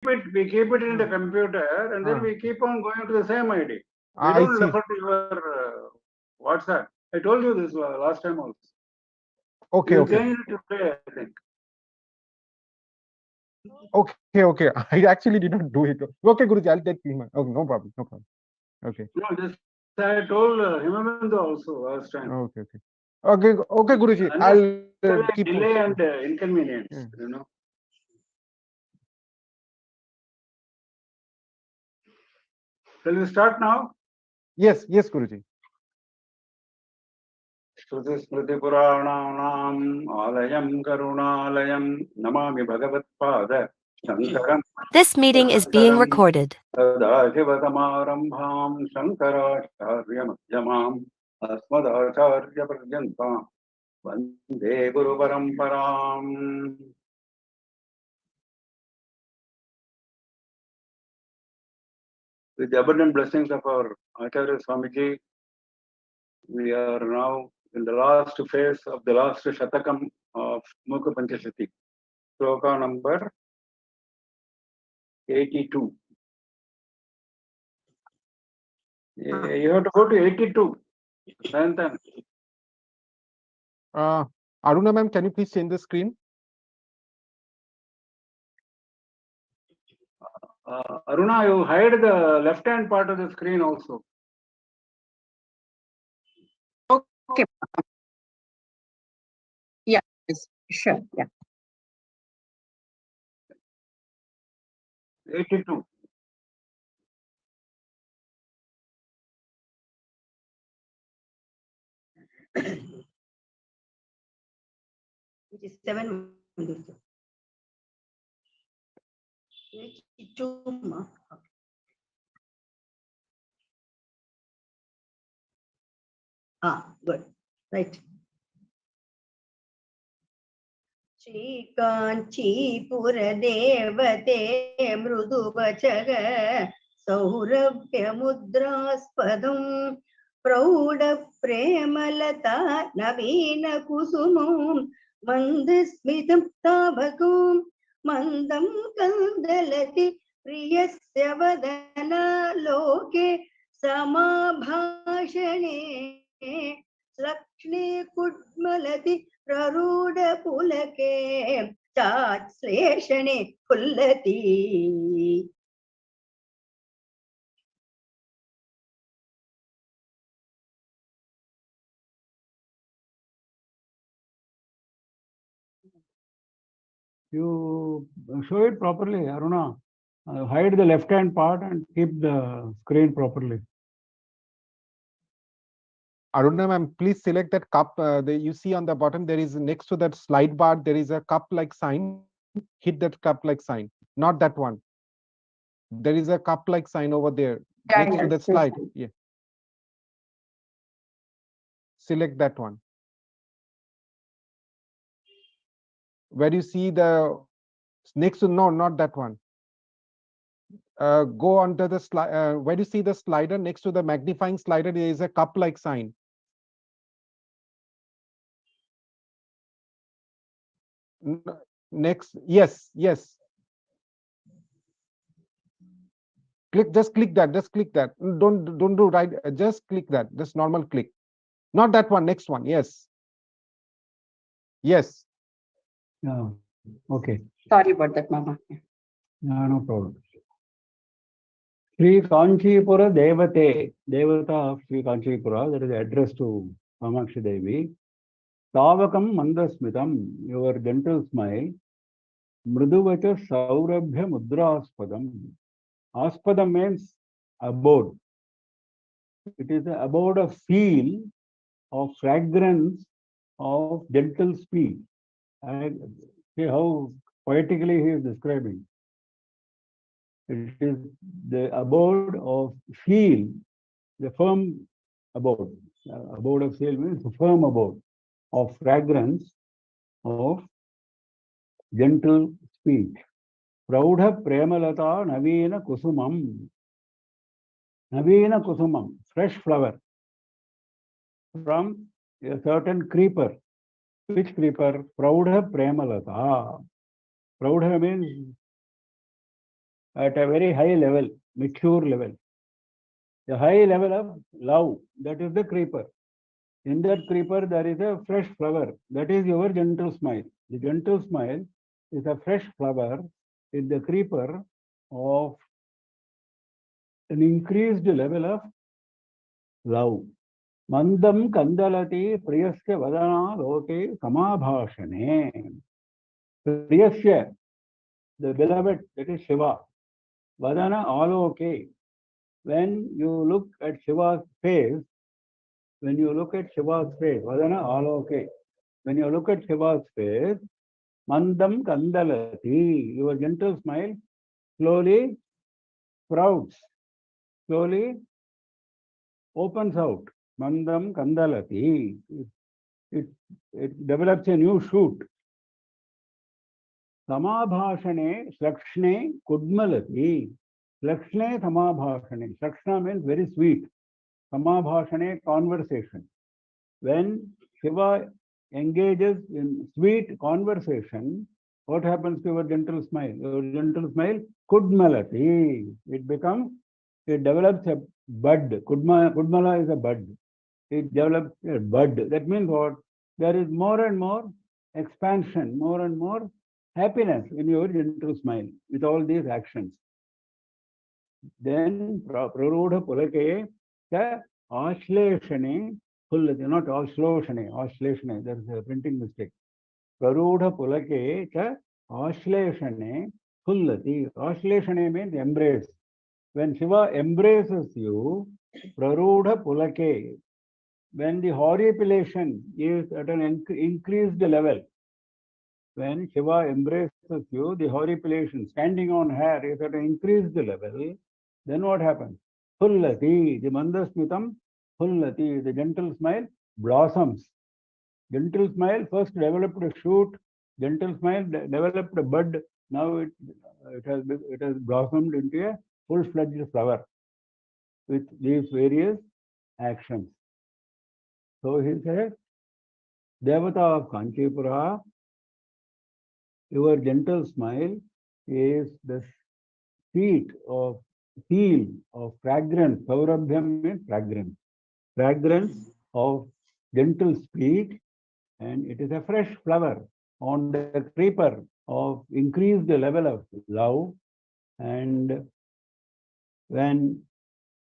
keep it in the computer, and then we keep on going to the same ID. We don't refer to your WhatsApp. I told you this last time also. Okay, You okay. change it today, I think. Okay, okay. I actually did not do it. Okay, Guruji, I'll take him. Okay, no problem, no problem. Okay. No, this I told Himavendu also last time. Okay, okay. Okay, okay, Guruji. I'll keep delay and inconvenience, Yeah. you know. Shall we start now? Yes, yes, Guruji. Shruti-smriti-purāṇānaṁ ālayam karuṇālayam namāmi bhagavata-pāda Shankaram. This meeting is being recorded. Sadāṣiva-samārambhāṁ Shankarācārya-madhyamāṁ Asmadācārya-paryantāṁ Vande Guru-paraṁparāṁ. With the abundant blessings of our Acharya Swamiji, we are now in the last phase of the last Shatakam of Mookapanchashati, sloka number 82. You have to go to 82. Aruna ma'am, can you please change the screen? Aruna, you hide the left-hand part of the screen also. Okay. Yeah, sure. Yeah. 82. It is 7. 82. Good. Right. श्रीकाञ्चीपुरदेवते मृदुवचः सौरभ्यमुद्रास्पदम् प्रौढप्रेमलता नवीनकुसुमम् मन्दस्मितं ताभकम् मन्दं कन्दलति प्रियस्य वदनालोके समाभाषणे Lakshmi कुड्मलति प्ररूढपुलके चाश्लेषणे फुल्लति. You show it properly, Aruna. Hide the left-hand part and keep the screen properly. Aruna ma'am, please select that cup. You see on the bottom, there is next to that slide bar, there is a cup-like sign. Hit that cup-like sign, not that one. There is a cup-like sign over there next to that slide. Yeah. Select that one. Where you see the next to, no, not that one. Go onto the slide. Where you see the slider next to the magnifying slider, there is a cup-like sign. Next, yes, yes. Just click that. Don't do right. Just click that. Just normal click. Not that one. Next one. Yes. Yes. Yeah. Okay. Sorry about that, Mama. No problem. Sri Kanchipura Devate, Devata of Sri Kanchipura, that is the address to Kamakshi Devi. Tavakam Mandasmitam, your gentle smile. Mruduvacha Saurabhya Mudraspadam. Aspadam means abode. It is the abode of feel, of fragrance, of gentle speech. See how poetically he is describing. It is the abode of feel, the firm abode. Abode of feel means firm abode of fragrance, of gentle speech. Praudha Premalata Navina Kusumam. Navina Kusumam, fresh flower from a certain creeper. Which creeper? Praudha Premalata. Praudha means at a very high level, mature level. The high level of love, that is the creeper. In that creeper, there is a fresh flower. That is your gentle smile. The gentle smile is a fresh flower in the creeper of an increased level of love. Mandam kandalati priyasya vadana loke samabhashane. Priyasya, the beloved, that is Shiva. Vadana aloke. When you look at Shiva's face, Vadana aloke. When you look at Shiva's face, Mandam kandalati, your gentle smile slowly sprouts, slowly opens out. Mandam kandalati. It develops a new shoot. Samabhashane slakshne kudmalati. Slakshne samabhashane. Slakshna means very sweet. Samabhashane, conversation. When Shiva engages in sweet conversation, what happens to your gentle smile? Your gentle smile, kudmalati. It develops a bud. Kudmala is a bud. It develops a bud. That means what? There is more and more expansion, more and more happiness in your gentle smile with all these actions. Then prarudha pulake cha ashleshane pullati, not ashleshane, there is a printing mistake. Prarudha pulake cha ashleshane pullati. Ashleshane means embrace. When Shiva embraces you, prarudha pulake, when the horripilation is at an increased level, when Shiva embraces you, the horripilation, standing on hair, is at an increased level, then what happens? Pullati, the mandasmitam, pullati, the gentle smile blossoms. Gentle smile first developed a shoot, gentle smile developed a bud, now it has blossomed into a full-fledged flower with these various actions. So he says, Devata of Kanchipura, your gentle smile is the seal of fragrance. Saurabhyam means fragrance. Fragrance of gentle speech, and it is a fresh flower on the creeper of increased level of love. And when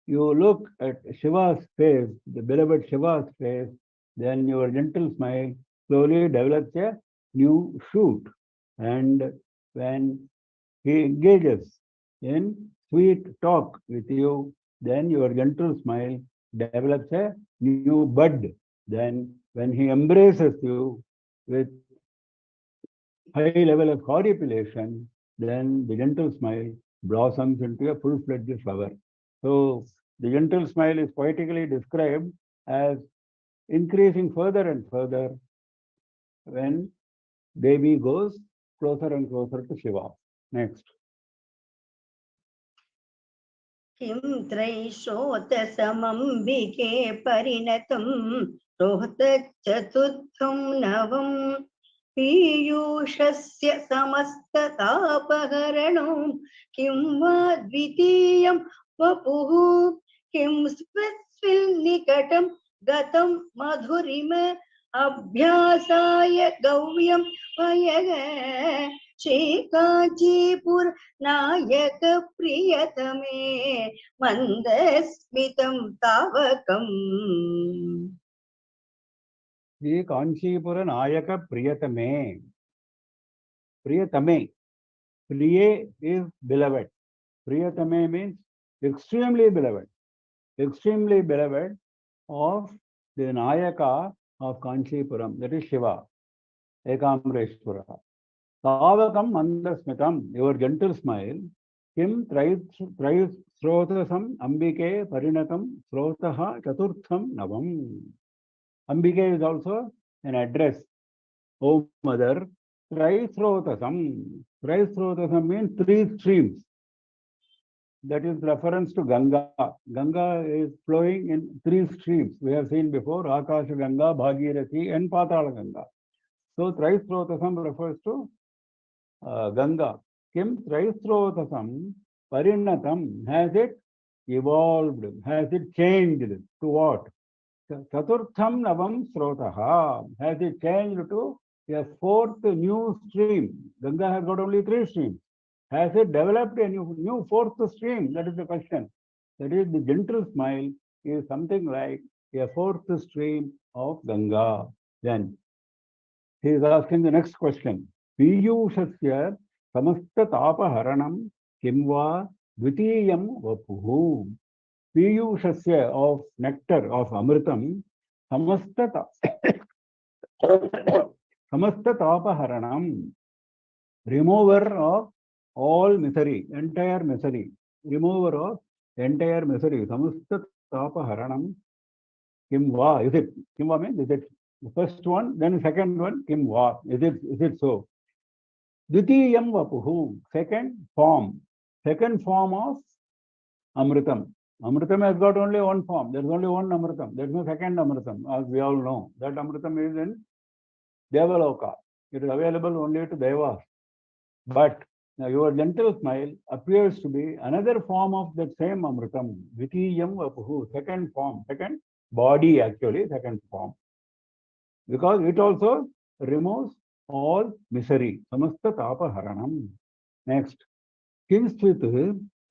you look at Shiva's face, the beloved Shiva's face, then your gentle smile slowly develops a new shoot. And when he engages in sweet talk with you, then your gentle smile develops a new bud. Then when he embraces you with high level of horripilation, then the gentle smile blossoms into a full-fledged flower. So the gentle smile is poetically described as increasing further and further when Devi goes closer and closer to Shiva. Next. किं त्रैशोतसमम्बिके परिणतं रोहतचतुर्थं नवं पीयूषस्य समस्ततापहरणो किं वा द्वितीयं वपुः किं स्विन्निकटं गतं मधुरिम अभ्यासाय गव्यं वयग श्रीकाञ्चीपुर नायक प्रियतमे मन्दस्मितं तावकम्. Shri Kanchipura Nayaka Priyatame. Priyatame. Priye is beloved. Priyatame means extremely beloved. Extremely beloved of the Nayaka of Kanchipuram, that is Shiva, Ekamreshwara. Tavakam Mandasmitam, your gentle smile, Kim Srotasam Ambike Parinatam Srotaha Chaturtham Navam. Ambike is also an address. O Mother, Srotasam. Srotasam means 3 streams. That is reference to Ganga. Ganga is flowing in 3 streams. We have seen before, Akasha Ganga, Bhagirathi, and Patala Ganga. So Srotasam refers to Ganga. Kim Traisrotasam Parinatam. Has it evolved? Has it changed to what? Chaturtham Navam Srotaha. Has it changed to a fourth new stream? Ganga has got only 3 streams. Has it developed a new fourth stream? That is the question. That is, the gentle smile is something like a fourth stream of Ganga. Then he is asking the next question. Piyushasya samasta tapaharanam kimva dvitiyam vapuhu. Piyushasya of nectar of Amritam samasta tapaharanam, remover of all misery, entire misery, remover of entire misery. Samasta tapaharanam kimva. Is it? Kimva means is it the first one, then the second one, kimva. Is it so? Dvitiyam vapuhu, second form of Amritam. Amritam has got only one form. There is only one Amritam. There is no second Amritam, as we all know. That Amritam is in Devaloka. It is available only to Devas. But now your gentle smile appears to be another form of that same Amritam. Vitiyam vapuhu, second form, second body actually, second form. Because it also removes all misery. Samasta tapa haranam. Next. Kinstvit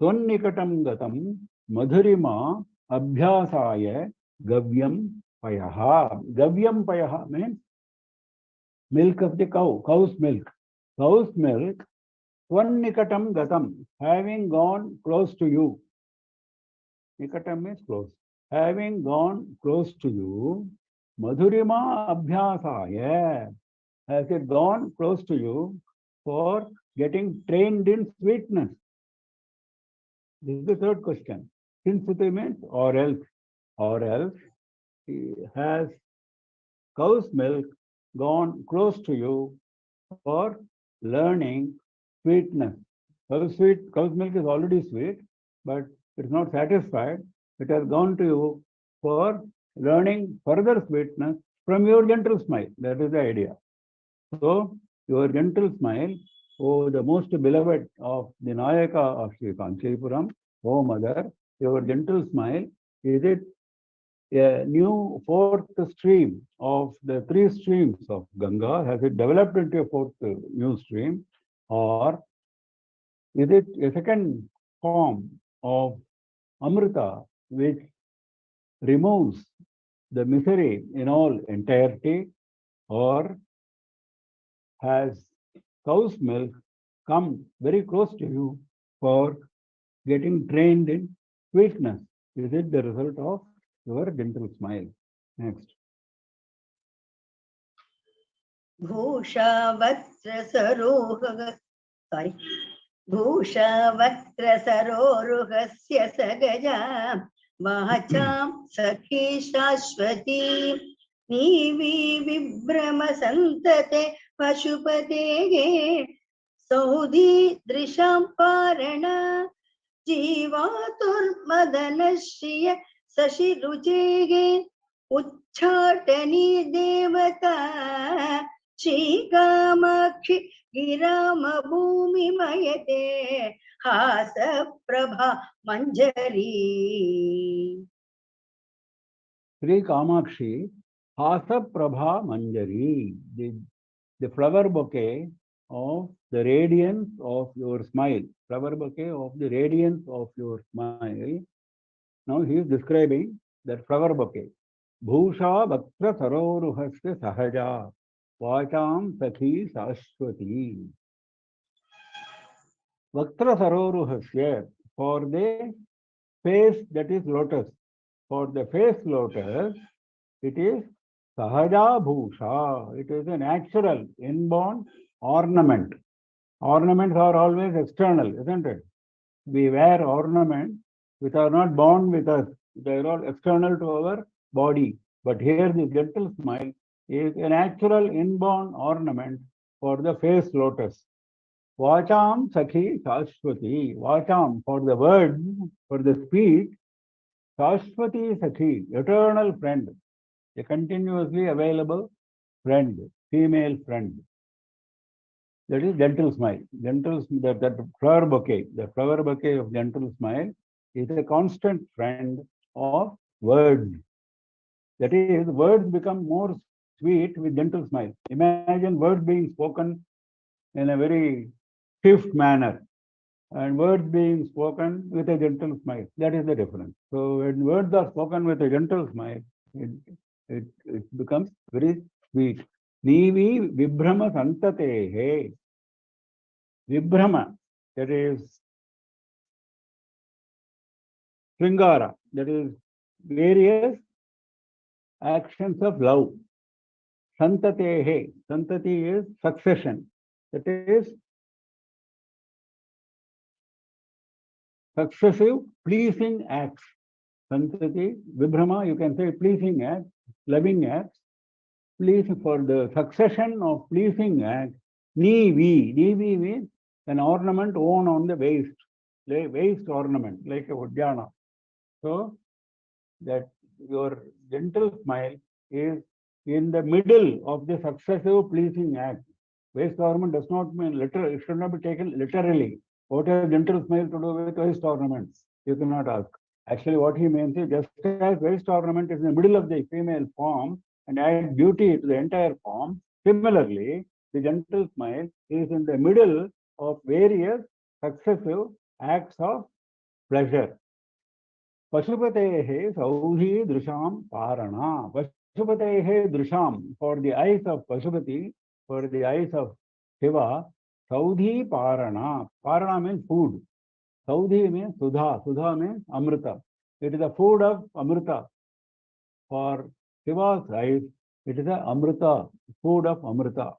Tonnikatam gatam madhurima abhyasaya gavyam payaha. Gavyam payaha means milk of the cow, cow's milk. Cow's milk, Tonnikatam gatam, having gone close to you. Nikatam means close. Having gone close to you, madhurima abhyasaya. Has it gone close to you for getting trained in sweetness? This is the third question. Kinsiti means or else has cow's milk gone close to you for learning sweetness. Cow's milk is already sweet, but it's not satisfied. It has gone to you for learning further sweetness from your gentle smile. That is the idea. So your gentle smile, oh, the most beloved of the Nayaka of Sri Kanchipuram, oh mother, your gentle smile, is it a new fourth stream of the 3 streams of Ganga? Has it developed into a fourth new stream? Or is it a second form of Amrita which removes the misery in all entirety? Or has cow's milk come very close to you for getting trained in sweetness? Is it the result of your gentle smile? Next. भूषवक्त्रसरोरुहस्य सगजा वाचां सखी शाश्वती नीवी विभ्रम सन्तते पशुपतेः सौधी दृशां पारण जीवातुर्मदनश्रिय शशिरुचेः उच्चाटनी देवता श्रीकामाक्षि गिराम भूमिमयते हास प्रभा मंजरी. Sri Kamakshi, Hasa Prabha Manjari, the flower bouquet of the radiance of your smile. Flower bouquet of the radiance of your smile. Now he is describing that flower bouquet. Bhusha Bhaktra Saroruhasya Sahaja Vacham Sakhi Sashwati. Bhaktra Saroruhasya, for the face that is lotus. For the face lotus, it is Sahaja Bhusha. It is a natural, inborn ornament. Ornaments are always external, isn't it? We wear ornaments which are not born with us. They are all external to our body. But here the gentle smile is a natural inborn ornament for the face lotus. Vacham Sakhi Sashwati. Vacham, for the word, for the speech. Sashwati Sakhi, eternal friend. A continuously available friend, female friend. That is gentle smile. That flower bouquet, the flower bouquet of gentle smile is a constant friend of words. That is, words become more sweet with gentle smile. Imagine words being spoken in a very swift manner and words being spoken with a gentle smile. That is the difference. So when words are spoken with a gentle smile, it, it becomes very sweet. Nivi vibhrama santatehe. Vibhrama, that is Sringara, that is various actions of love. Santatehe, santati is succession. That is successive pleasing acts. Santati, Vibhrama, you can say pleasing acts, loving acts, pleasing for the succession of pleasing acts. Nivi, Nivi means an ornament worn on the waist, waist ornament, like a Udyana. So that your gentle smile is in the middle of the successive pleasing act. Waist ornament does not mean literal, it should not be taken literally. What has gentle smile to do with waist ornaments? You cannot ask. Actually, what he means is just as waist ornament is in the middle of the female form and adds beauty to the entire form, similarly, the gentle smile is in the middle of various successive acts of pleasure. Pashupatehe Saudhi Drisham Parana. Pashupatehe Drisham, for the eyes of Pashupati, for the eyes of Shiva, Saudhi Parana. Parana means food. Saudhi means Sudha. Sudha means Amrita. It is the food of Amrita. For Shiva's eyes, it is the Amrita, food of Amrita.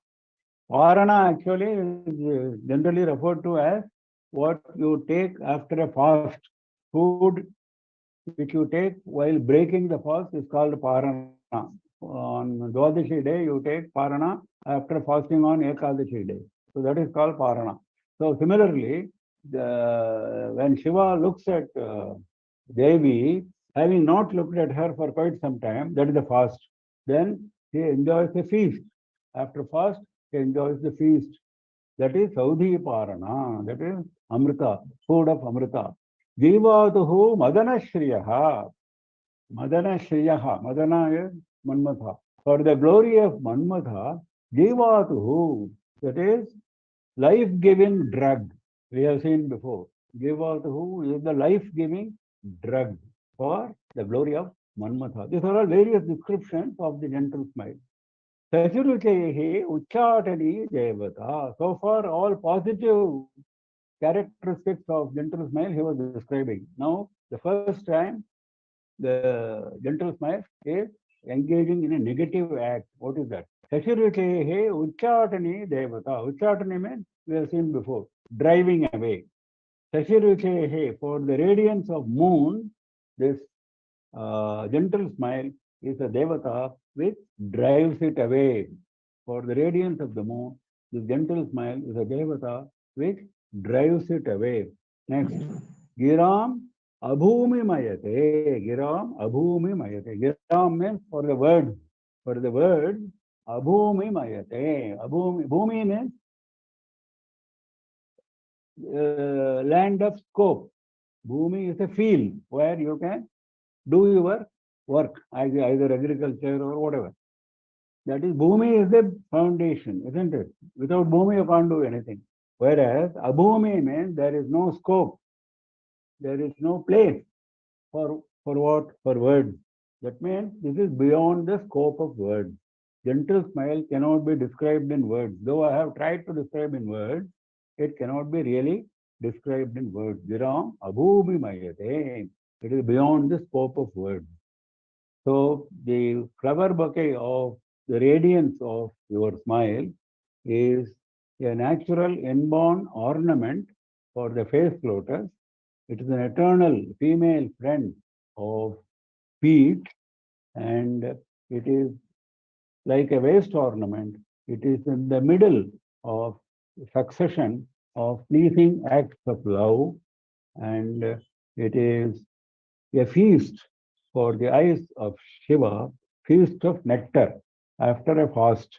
Parana actually is generally referred to as what you take after a fast. Food which you take while breaking the fast is called parana. On Dwadashi day, you take parana after fasting on Ekadashi day. So that is called parana. So similarly, when Shiva looks at Devi, having not looked at her for quite some time, that is the fast. Then he enjoys the feast. After fast, he enjoys the feast. That is Saudhi Parana. That is Amrita, food of Amrita. Jivatuhu Madana Shriyaha. Madana Shriyaha. Madana is Manmatha. For the glory of Manmatha, Jivatuhu, that is life-giving drug. We have seen before. Jivatuhu is the life-giving drug for the glory of Manmatha. These are all various descriptions of the gentle smile. Sachiruchehe Uchatani Devata. So far, all positive characteristics of gentle smile he was describing. Now, the first time the gentle smile is engaging in a negative act. What is that? Sashiritehe Uchatani Devata. Uchatani means we have seen before, driving away. Sashiritehe, for the radiance of moon, this gentle smile is a Devata which drives it away. For the radiance of the moon, this gentle smile is a Devata which drives it away. Next, Giram Abhumi Mayate. Giram Abhumi Mayate. Giram means for the word. For the word, Abhumi Mayate. Abhumi, Bhumi means land of scope. Bhumi is a field where you can do your work, either agriculture or whatever. That is, Bhumi is the foundation, isn't it? Without Bhumi, you can't do anything. Whereas Abhumi means there is no scope, there is no place for what? For words. That means this is beyond the scope of words. Gentle smile cannot be described in words. Though I have tried to describe in words, it cannot be really described in words. Viram Abhumi Mayate. It is beyond the scope of words. So the flower bouquet of the radiance of your smile is a natural inborn ornament for the face lotus. It is an eternal female friend of feet, and it is like a waist ornament. It is in the middle of succession of pleasing acts of love, and it is a feast for the eyes of Shiva, feast of nectar after a fast.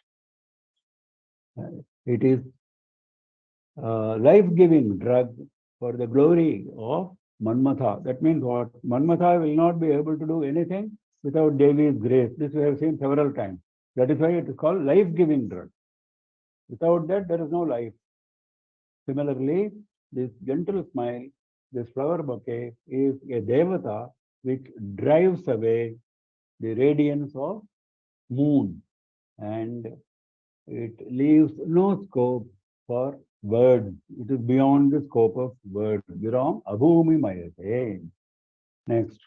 It is life-giving drug for the glory of Manmatha. That means what? Manmatha will not be able to do anything without Devi's grace. This we have seen several times. That is why it is called life-giving drug. Without that, there is no life. Similarly, this gentle smile, this flower bouquet is a devata which drives away the radiance of moon, and it leaves no scope for words. It is beyond the scope of words. Viram abhumi mayate. Next.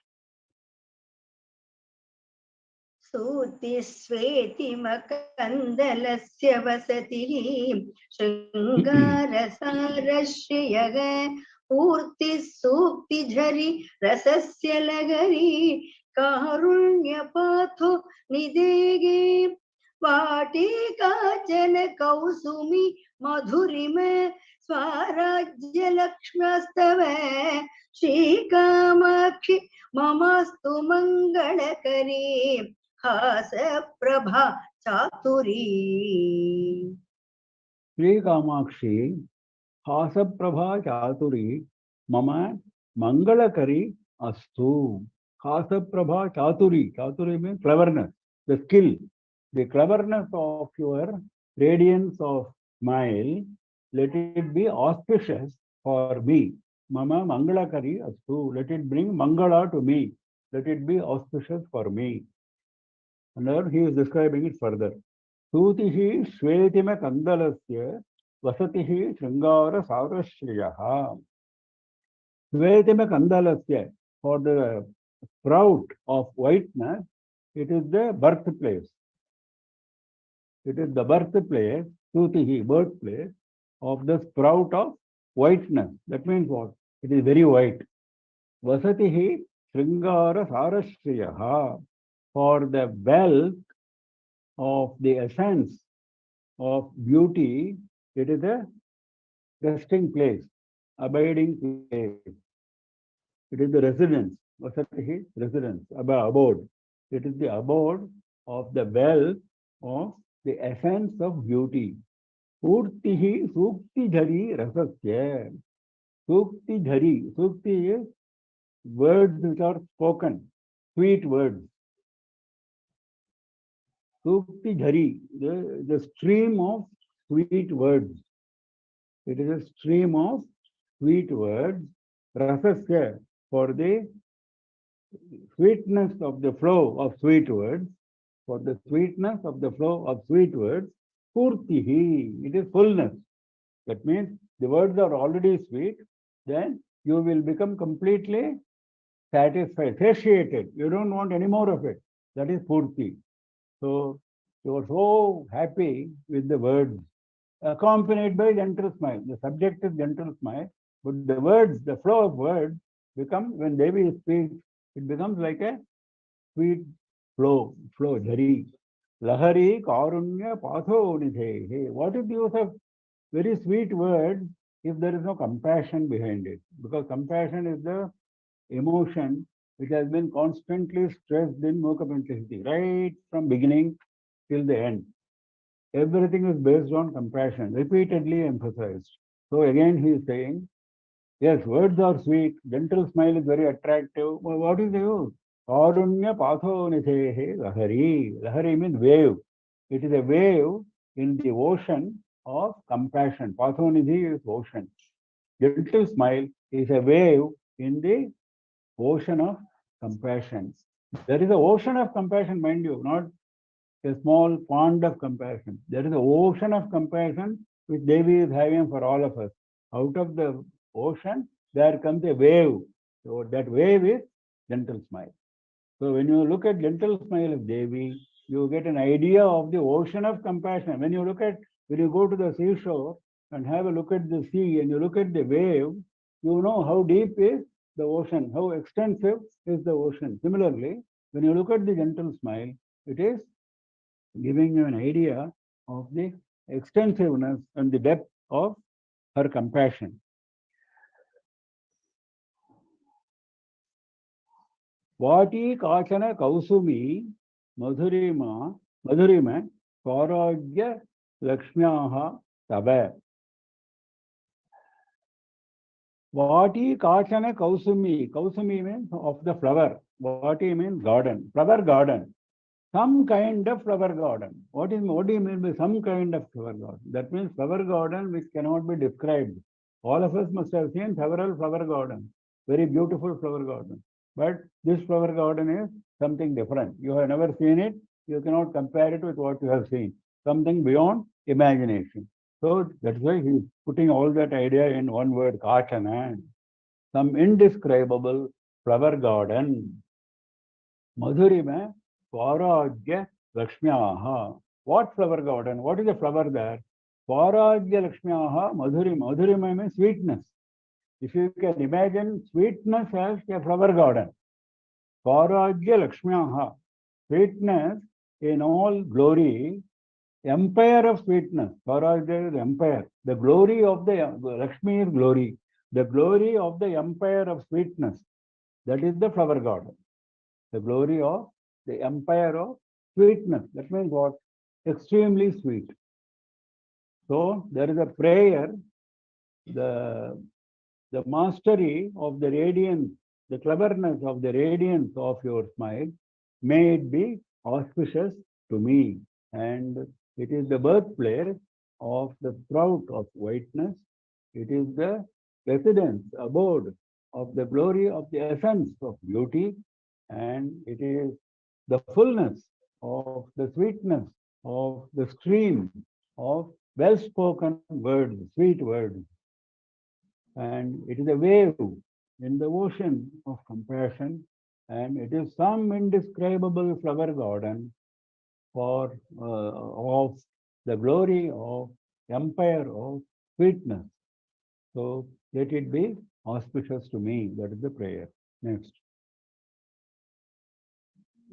सूतिस्वेति मकन्दलस्य वसतिः शृङ्गारसारश्रियः पूर्तिः सूक्तिझरि रसस्य लगरी कारुण्यपाथो निदेगे वाटिकाचन कौसुमी मधुरिम स्वाराज्यलक्ष्म्यस्तव श्रीकामाक्षि ममस्तु मङ्गलकरी हासप्रभा चातुरी Sri Kamakshi, Hasaprabha Chaturi, Mama Mangalakari Astu. Hasaprabha Chaturi. Chaturi means cleverness, the skill, the cleverness of your radiance of smile. Let it be auspicious for me. Mama Mangalakari Astu. Let it bring Mangala to me. Let it be auspicious for me. And now he is describing it further. Sutihi Shvetima Kandalasya Vasatihi Shringara Sarashriyaha. Shvetima Kandalasya, for the sprout of whiteness, it is the birthplace. It is the birthplace, Sutihi, birthplace of the sprout of whiteness. That means what? It is very white. Vasatihi Shringara Sarashriyaha, for the wealth of the essence of beauty, it is a resting place, abiding place. It is the residence, vasatihi, residence, abode. It is the abode of the wealth of the essence of beauty. Purtihi sukti jhari rasasya. Sukti jhari. Sukti is words which are spoken, sweet words. Sukti jhari, the stream of sweet words. It is a stream of sweet words, rasasya, for the sweetness of the flow of sweet words, for the sweetness of the flow of sweet words, purtihi, it is fullness. That means the words are already sweet, then you will become completely satisfied, satiated. You don't want any more of it. That is purti. So you are so happy with the words, accompanied by gentle smile. The subject is gentle smile, but the words, the flow of words become, when Devi speaks, it becomes like a sweet flow, jhari. Lahari karunya patho nidhe. What is the use of very sweet words if there is no compassion behind it? Because compassion is the emotion which has been constantly stressed in Mookapanchashati, right from beginning till the end. Everything is based on compassion, repeatedly emphasized. So again he is saying, yes, words are sweet, gentle smile is very attractive. Well, what is the use? Karunya patho nithehe lahari. Lahari means wave. It is a wave in the ocean of compassion. Patho nidhi is ocean. Gentle smile is a wave in the ocean of compassion. There is an ocean of compassion, mind you, not a small pond of compassion. There is an ocean of compassion which Devi is having for all of us. Out of the ocean, there comes a wave. So that wave is gentle smile. So when you look at gentle smile of Devi, you get an idea of the ocean of compassion. When you go to the seashore and have a look at the sea and you look at the wave, you know how deep is the ocean, how extensive is the ocean. Similarly, when you look at the gentle smile, it is giving you an idea of the extensiveness and the depth of her compassion. Vati kachana kausumi madhurima swaragya lakshmyaha taba. Vati Kachana Kausumi. Kausumi means of the flower. Vati means garden. Flower garden. Some kind of flower garden. What do you mean by some kind of flower garden? That means flower garden which cannot be described. All of us must have seen several flower gardens. Very beautiful flower garden. But this flower garden is something different. You have never seen it. You cannot compare it with what you have seen. Something beyond imagination. So that's why he's putting all that idea in one word, Kachana. Some indescribable flower garden. Madhurima Swarajya Lakshmyaha. What flower garden? What is the flower there? Swarajya Lakshmyaha Madhurima. Madhurima means sweetness. If you can imagine sweetness as a flower garden. Swarajya Lakshmyaha. Sweetness in all glory. Empire of sweetness. Swarajya is empire. The glory of the Lakshmi is glory. The glory of the empire of sweetness. That is the flower garden. The glory of the empire of sweetness. That means what? Extremely sweet. So there is a prayer, the mastery of the radiance, the cleverness of the radiance of your smile, may it be auspicious to me. And it is the birthplace of the sprout of whiteness. It is the residence, abode of the glory of the essence of beauty. And it is the fullness of the sweetness of the stream of well-spoken words, sweet words. And it is a wave in the ocean of compassion, and it is some indescribable flower garden for of the glory of empire of sweetness. So let it be auspicious to me. That is the prayer. Next.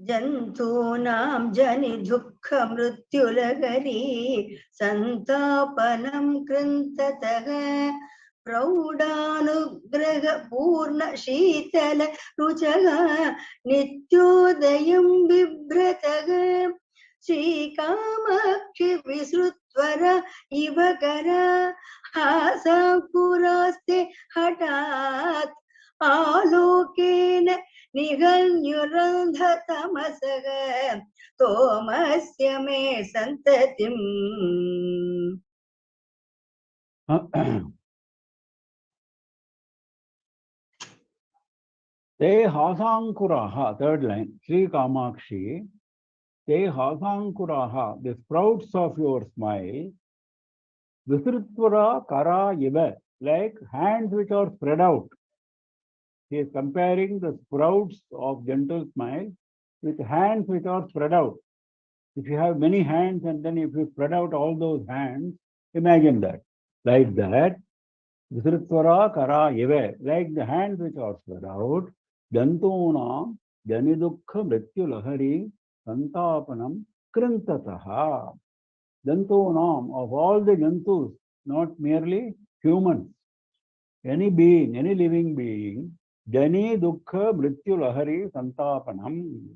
जन्तूनां जनि दुःख मृत्युलहरी सन्तापनं कृन्ततः प्रौढानुग्रह पूर्ण शीतल रुचः नित्योदयं बिभ्रतः श्रीकामाक्षि विसृत्वर इव करा हासाकुरास्ते हठात् आलोकेन निगल्युरन्धतमसः तोमस्य मे सन्ततिम् Te hasankuraha, third line, Sri Kamakshi, te hasankuraha, the sprouts of your smile, visrutvara kara iva, like hands which are spread out. He is comparing the sprouts of gentle smile with hands which are spread out. If you have many hands and then if you spread out all those hands, imagine that. Like that, visrutvara kara iva, like the hands which are spread out, Jantunam Janidukha Mrityu Lahari Santapanam Krintataha. Jantunam, of all the jantus, not merely humans, any being, any living being, Jani Dukha Mrityu Lahari Santapanam.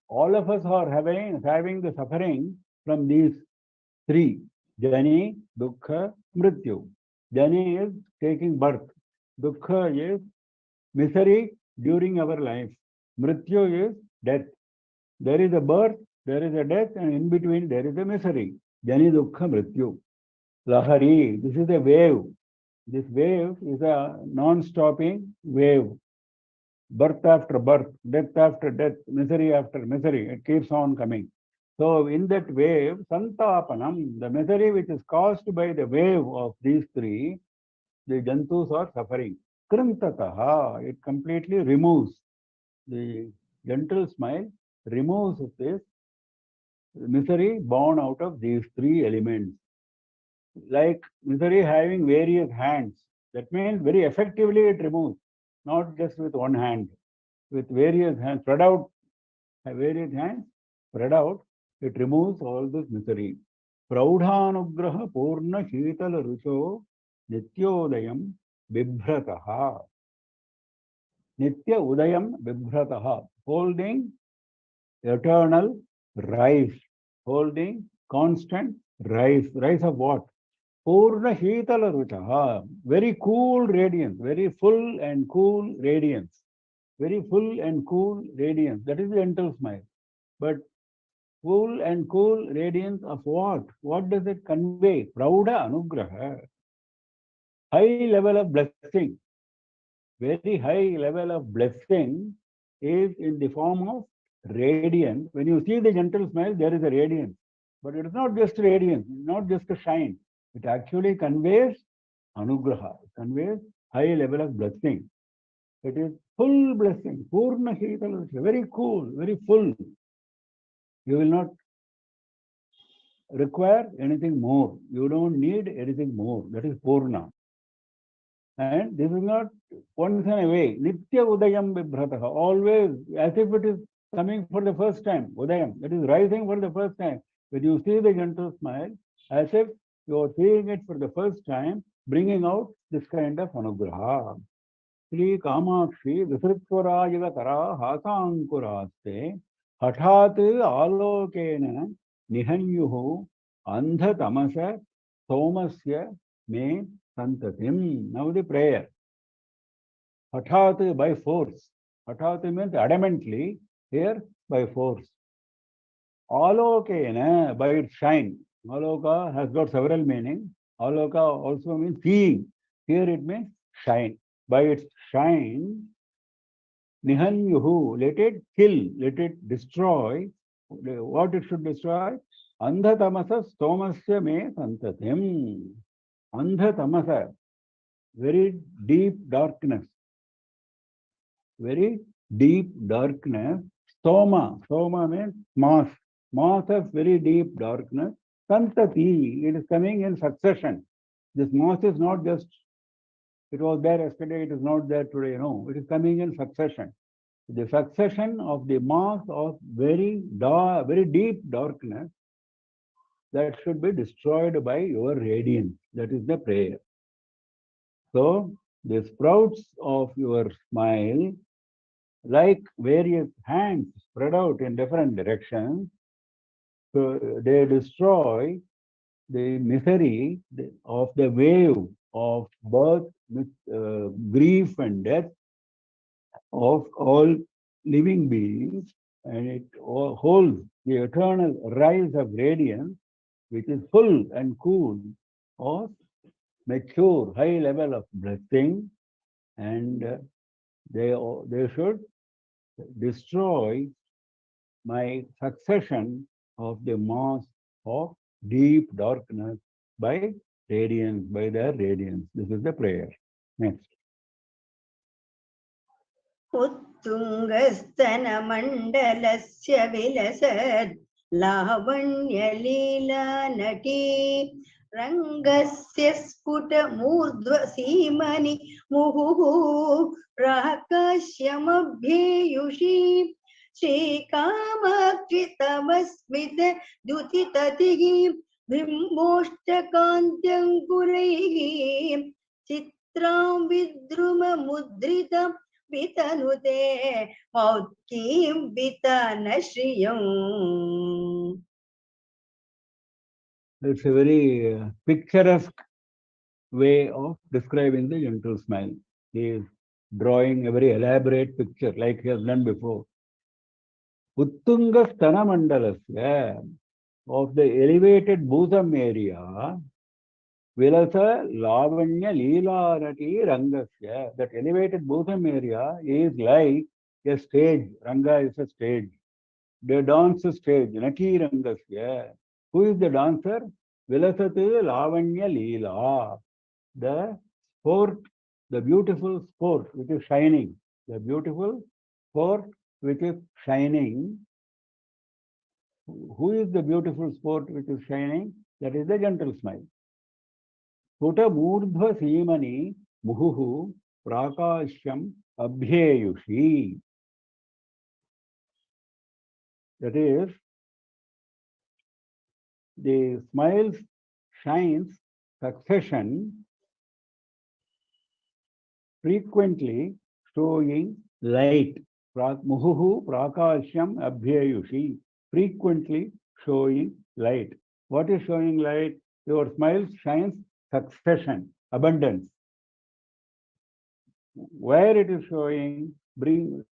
All of us are having the suffering from these three. Jani, Dukha, Mrityu. Jani is taking birth. Dukha is misery during our life. Mrityu is death. There is a birth, there is a death, and in between there is a misery. Jani Dukha Mrityu. Lahari, this is a wave. This wave is a non-stopping wave. Birth after birth, death after death, misery after misery. It keeps on coming. So in that wave, Santapanam, the misery which is caused by the wave of these three, the jantus are suffering. Krintataha, it completely removes. The gentle smile removes this misery born out of these three elements. Like misery having various hands, that means very effectively it removes, not just with one hand, with various hands spread out, various hands spread out, it removes all this misery. Praudhanugraha purna shitala rucho nityodayam bibhrataha. Nitya Udayam Vibhrataha, holding eternal rise, holding constant rise. Rise of what? Purna Shitala Ruchaha, very cool radiance, very full and cool radiance. Very full and cool radiance. That is the gentle smile. But full and cool radiance of what? What does it convey? Prauda Anugraha. High level of blessing. Very high level of blessing is in the form of radiance. When you see the gentle smile, there is a radiance. But it is not just radiance, not just a shine. It actually conveys anugraha, conveys high level of blessing. It is full blessing, purna shitala, very cool, very full. You will not require anything more. You don't need anything more. That is purna. And this is not once in a way. Nitya udayam vibhrataha. Always as if it is coming for the first time. Udayam. That is rising for the first time. When you see the gentle smile, as if you are seeing it for the first time, bringing out this kind of anugraha. Sri Kamakshi Visritvarayiva Tara Hasankuraste Hathat Alokena Nihanyuhu Andha Tamasa Somasya Me Santatim. Now the prayer. Hathat by force. Hathat means adamantly, here by force. Alokena by its shine. Aloka has got several meanings. Aloka also means seeing. Here it means shine. By its shine, Nihanyuhu, let it kill, let it destroy. What it should destroy? Andha tamasa stomasya me santatim. Andha tamasa, very deep darkness. Very deep darkness. Stoma, stoma means mass. Mass of very deep darkness. Santati, it is coming in succession. This mass is not just, it was there yesterday, it is not there today. No, it is coming in succession. The succession of the mass of very deep darkness that should be destroyed by your radiance. That is the prayer. So, the sprouts of your smile, like various hands spread out in different directions, so they destroy the misery of the wave of birth, grief and death of all living beings, and it holds the eternal rise of radiance, which is full and cool of mature, high level of blessing, and they should destroy my succession of the mass of deep darkness by radiance, by their radiance. This is the prayer. Next. उत्तुङ्गस्तनमण्डलस्य विलसत् लावण्यलीला नटी रङ्गस्य स्फुटमूर्ध्वसीमनि मुहुः प्राकाश्यमभ्येयुषी श्रीकामाक्षि तव स्मित द्युतिततिः बिम्बोष्टकान्त्यङ्कुरैः चित्रां विद्रुममुद्रितं वितनुते मौक्तीं वितानश्रियम्. It's a very picturesque way of describing the gentle smile. He is drawing a very elaborate picture like he has done before. Uttunga Stana Mandalasya, of the elevated bosom area, Vilasa Lavanya Leela Nati Rangasya, that elevated bosom area is like a stage. Ranga is a stage. The dance stage, Nati Rangasya. Who is the dancer? Vilasatu Lavanya Leela. The sport, the beautiful sport which is shining. The beautiful sport which is shining. Who is the beautiful sport which is shining? That is the gentle smile. Puta Murdhva Simani Muhuhu Prakashyam Abhyeyushi. That is, the smile shines succession, frequently showing light. Muhuhu Prakashyam Abhyeyushi. Frequently showing light. What is showing light? Your smile shines succession, abundance. Where it is showing, bring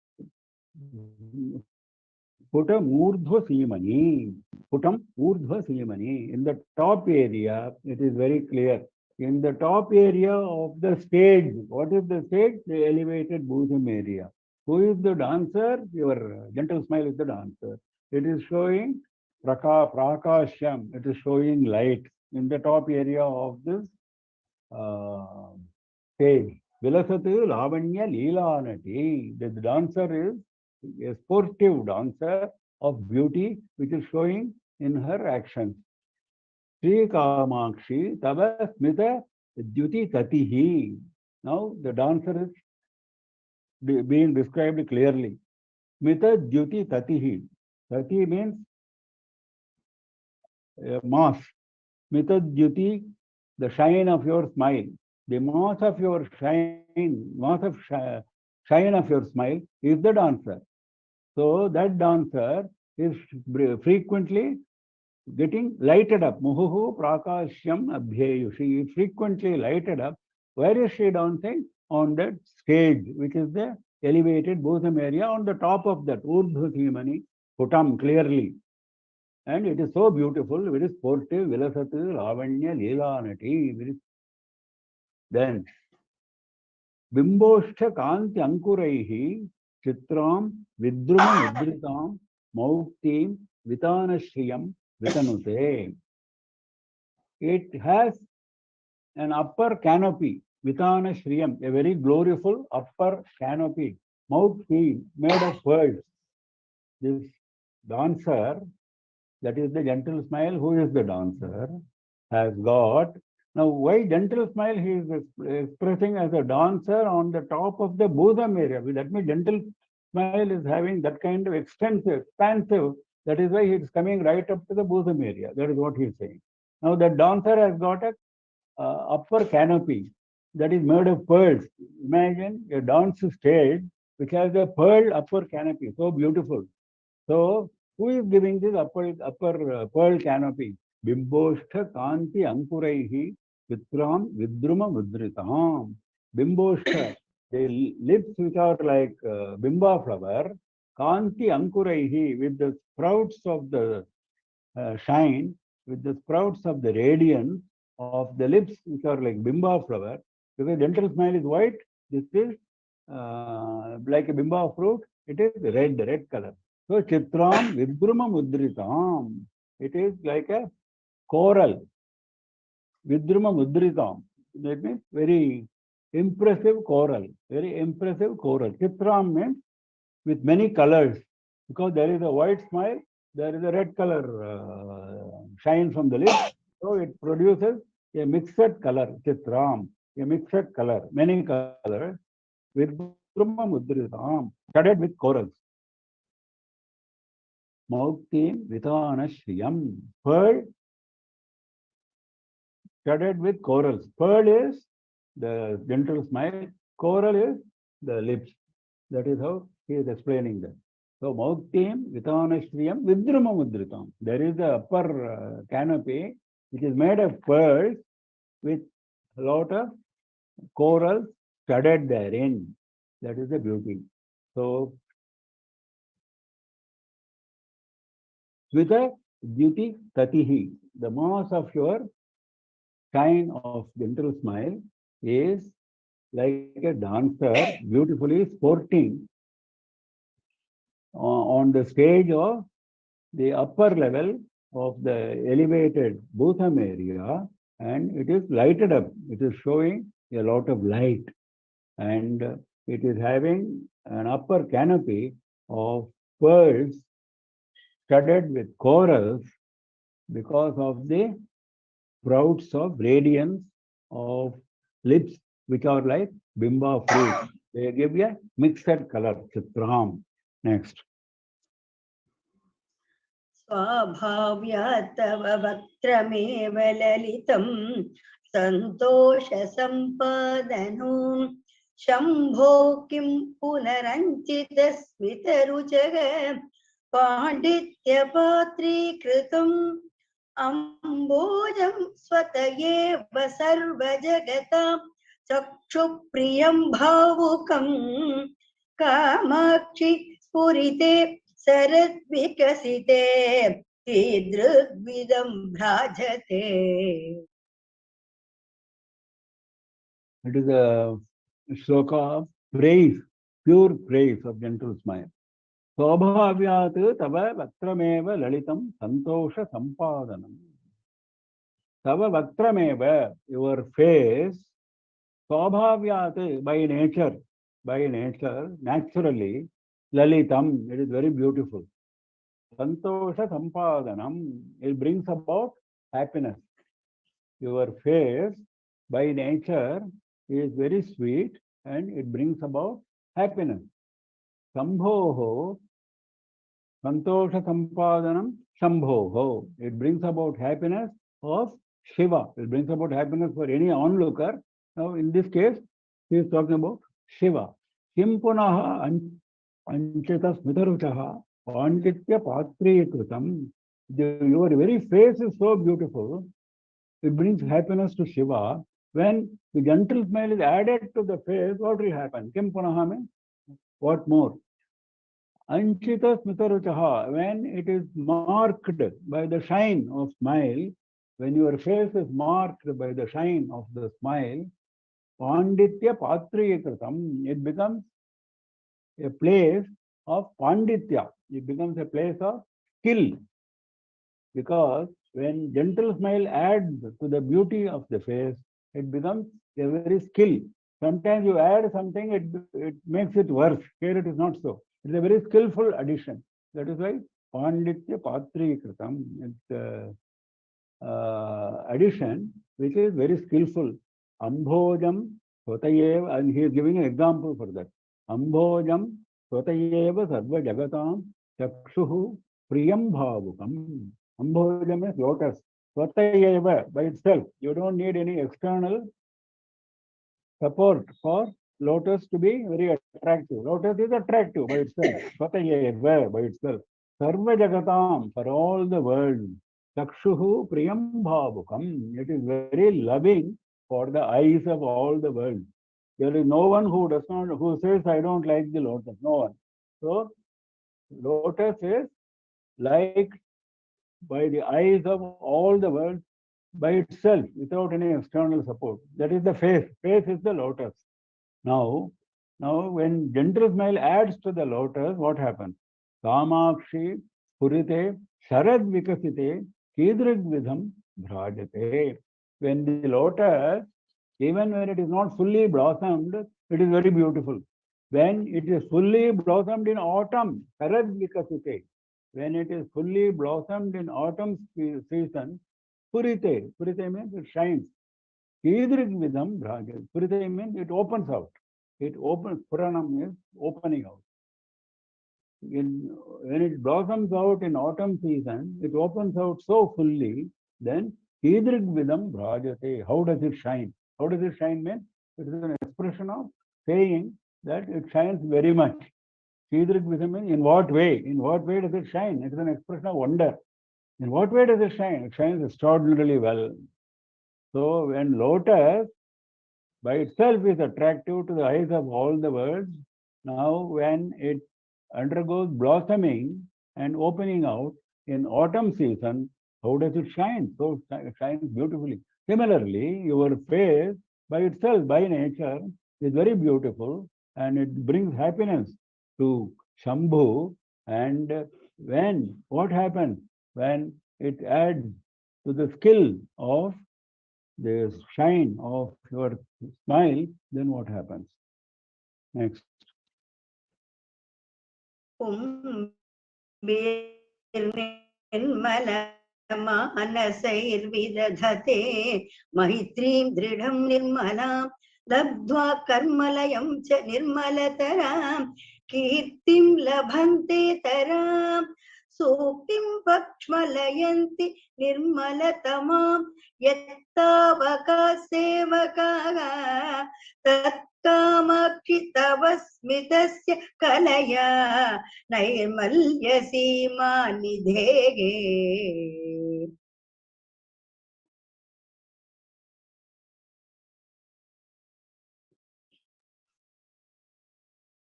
Putam Urdhva Simani. Putam Urdhva Simani. In the top area, it is very clear. In the top area of the stage, what is the stage? The elevated bosom area. Who is the dancer? Your gentle smile is the dancer. It is showing prakasham. It is showing light in the top area of this stage. Vilasatu Lavanya Leela Nati. The dancer is a sportive dancer of beauty, which is showing in her actions. Sri Kamakshi Tava Smita Dyuti Tatihi. Now the dancer is being described clearly. Smita Dyuti Tatihi. Tati means mass. Smita Dyuti, the shine of your smile. The mass of your shine, shine of your smile is the dancer. So that dancer is frequently getting lighted up. Muhuhu prakashyam abhyeyu. She is frequently lighted up. Where is she dancing? On that stage, which is the elevated bosom area on the top of that. Urdhva Simani, Putam clearly. And it is so beautiful, very sportive. Vilasatu Lavanya Leela Nati. Then Bimboshtha Kanti Ankuraihi Chitram Vidruma Mudritam Mauktim Vitanashriyam Vitanute. It has an upper canopy, Vitanashriyam, a very gloriful upper canopy, Mauktim, made of pearls. This dancer, that is the gentle smile, who is the dancer, has got. Now, why gentle smile? He is expressing as a dancer on the top of the bosom area. That means gentle smile is having that kind of extensive, expansive. That is why he is coming right up to the bosom area. That is what he is saying. Now, the dancer has got a upper canopy that is made of pearls. Imagine a dance stage which has a pearl upper canopy. So beautiful. So, who is giving this upper pearl canopy? Bimboshtha Kanti Ankuraihi Vitram Vidruma Mudritam. Bimboshtha, the lips which are like bimba flower, Kanti Ankuraihi, with the sprouts of the shine, with the sprouts of the radiance of the lips which are like bimba flower. Because gentle smile is white, this is like a bimba fruit, it is red color. So Chitram Vidruma Mudritam. It is like a coral. Vidruma Mudritam. That means very impressive coral. Very impressive coral. Chitram means with many colors. Because there is a white smile, there is a red color shine from the lips. So it produces a mixed color. Chitram. A mixed color. Many colors. Vidruma Mudritam. Studded with corals. Mauktim Vitanashriyam. Pearl studded with corals. Pearl is the gentle smile. Coral is the lips. That is how he is explaining that. So Mauktim Vitanashriyam Vidruma Mudritam. There is a upper canopy which is made of pearls with a lot of corals studded therein. That is the beauty. So Svita Dyuti Tatihi, the mass of your shine of gentle smile is like a dancer beautifully sporting on the stage of the upper level of the elevated bosom area, and it is lighted up. It is showing a lot of light, and it is having an upper canopy of pearls studded with corals because of the sprouts of radiance of lips which are like bimba fruit. They give a mixed color, Chitram. Next. स्वाभाव्यात् तव वक्त्रमेव ललितं सन्तोषसम्पादनो शम्भो किं पुनरञ्चितस्मितरुचः पाण्डित्यपात्रीकृतं अम्बोजं स्वत एव सर्वजगतां चक्षुप्रियं भावुकं Kamakshi स्फुरिते शरद्विकसिते कीदृग्विदं भ्राजते. It is a shloka of praise, pure praise of gentle smile. Swabhavyat tava vaktrameva lalitam santosha sampadanam. Tava vaktrameva, your face, swabhavyat, by nature, naturally, lalitam, it is very beautiful. Santosha sampadanam, it brings about happiness. Your face, by nature, is very sweet and it brings about happiness. Sambhoho, Santosha Sampadanam, Shambhoho. It brings about happiness of Shiva. It brings about happiness for any onlooker. Now, in this case, he is talking about Shiva. Kimpunaha Anchita Smitaruchaha Panditya Patrikritam. Your very face is so beautiful. It brings happiness to Shiva. When the gentle smile is added to the face, what will happen? Kim punaha means what more? Anchita smitaruchaha, when it is marked by the shine of smile, when your face is marked by the shine of the smile, Panditya Patriyakritam, it becomes a place of Panditya. It becomes a place of skill. Because when gentle smile adds to the beauty of the face, it becomes a very skill. Sometimes you add something, it makes it worse. Here it is not so. It's a very skillful addition. That is why Panditya Patrikritam, it's addition which is very skillful. Ambhojam Swatayev, and he is giving an example for that. Ambhojam Swatayeva Sarva Jagatam Chakshuhu Priyam Bhavukam. Ambhojam is lotus. Swatayeva, by itself. You don't need any external support for lotus to be very attractive. Lotus is attractive by itself. Swatayeva, by itself. Sarva Jagatam, for all the world. Chakshuhu Priyam Bhavukam. It is very loving for the eyes of all the world. There is no one who does not, who says, I don't like the lotus. No one. So, lotus is liked by the eyes of all the world by itself, without any external support. That is the face. Face is the lotus. Now when gentle smile adds to the lotus, what happens? Kamakshi Purite Sharad Vikasite Kidrig Vidham Bhrajate. When the lotus, even when it is not fully blossomed, it is very beautiful. When it is fully blossomed in autumn, Sharad Vikasite, when it is fully blossomed in autumn season, Purite means it shines. Kidrig Vidham Bhrajate. Purite means it opens out. It opens, Puranam is opening out. When it blossoms out in autumn season, it opens out so fully, then Kidrig Vidam Bhrajate. How does it shine? How does it shine mean? It is an expression of saying that it shines very much. Kidrig Vidam means in what way? In what way does it shine? It is an expression of wonder. In what way does it shine? It shines extraordinarily well. So when lotus by itself is attractive to the eyes of all the world, now when it undergoes blossoming and opening out in autumn season, how does it shine? So it shines beautifully. Similarly, your face by itself, by nature, is very beautiful and it brings happiness to Shambhu. And what happens when it adds to the skill of the shine of your smile, then what happens? Next. निर्मलमानसैर्विदधते मैत्रीं दृढं निर्मलां लब्ध्वा कर्मलयं च निर्मलतरां कीर्तिं लभन्ते तरां सूक्तिं पक्ष्मलयन्ति निर्मलतमां यत्तावका सेवकाः तत्कामाक्षि तव स्मितस्य कलया नैर्मल्य सीमा निधेः.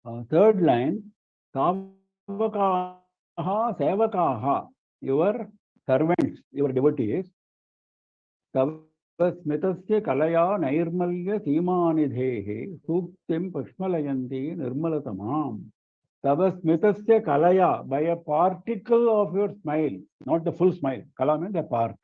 Third line, Savakaha Sevakaha, your servants, your devotees, Tavasmitasya Kalaya Nairmalya Simanidhehe Suktim Pashmalayanti Nirmalatamam. Tavasmitasya Kalaya, by a particle of your smile, not the full smile. Kala means a part.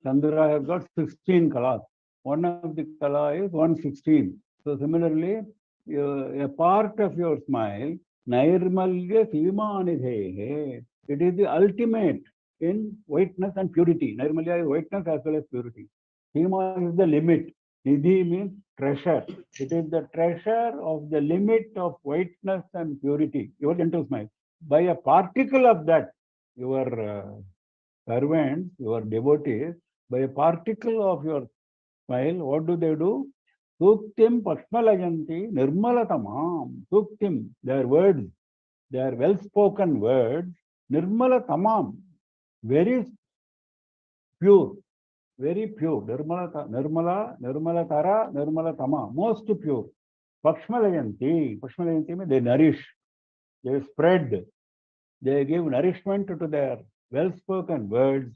Chandra has got 16 kalas. One of the kala is 116. So similarly, a part of your smile, Nairmalya Simanidhehe, it is the ultimate in whiteness and purity. Nirmalya is whiteness as well as purity. Sima is the limit. Nidhi means treasure. It is the treasure of the limit of whiteness and purity. Your gentle smile. By a particle of that, your servants, your devotees, by a particle of your smile, what do? Suktim Pashmalayanti Nirmalatamam. Suktim, their words, their well-spoken words, Nirmalatamam, very pure, very pure. Nirmalatara, Nirmalatama, most pure. Pashmalayanti means they nourish, they spread, they give nourishment to their well-spoken words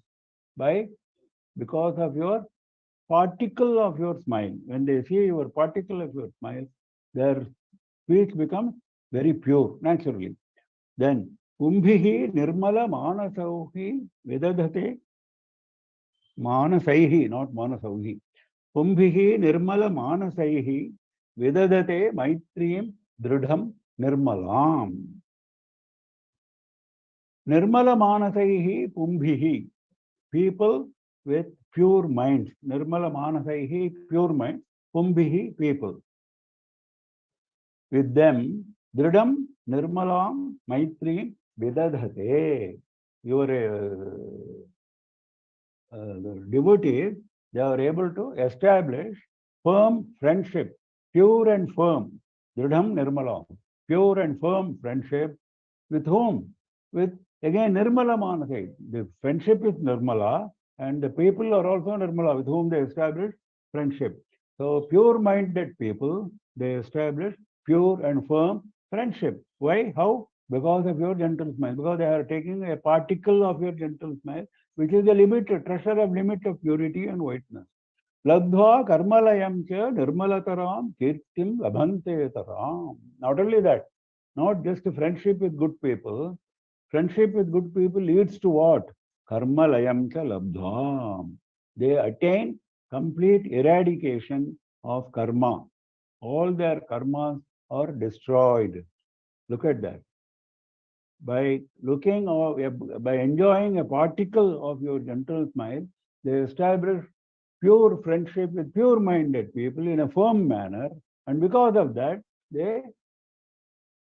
because of your particle of your smile. When they see your particle of your smile, their speech becomes very pure, naturally. Then, Kumbhihi Nirmala Manasauhi Vedadhate Manasaihi, not Manasauhi. Kumbhihi Nirmala Manasaihi Vedadate Maitriim Dridham Nirmalam. Nirmala Manasaihi Kumbhihi, people with pure minds. Nirmala Manasaihi, pure minds. Kumbhihi, people. With them, Dridam Nirmalam Maitri Vidadhate. Your devotees, they are able to establish firm friendship, pure and firm. Dridham Nirmalam, pure and firm friendship. With whom? With, again, Nirmala Manasai. The friendship is Nirmala, and the people are also Nirmala, with whom they establish friendship. So, pure-minded people, they establish pure and firm friendship. Why? How? Because of your gentle smile. Because they are taking a particle of your gentle smile, which is the limit, treasure of limit of purity and whiteness. Labdhva karmalayam cha nirmalataram kirtim labhante taram. Not only that, not just friendship with good people. Friendship with good people leads to what? Karmalayam cha labdhva. They attain complete eradication of karma. All their karmas are destroyed. Look at that. By enjoying a particle of your gentle smile, they establish pure friendship with pure-minded people in a firm manner, and because of that, they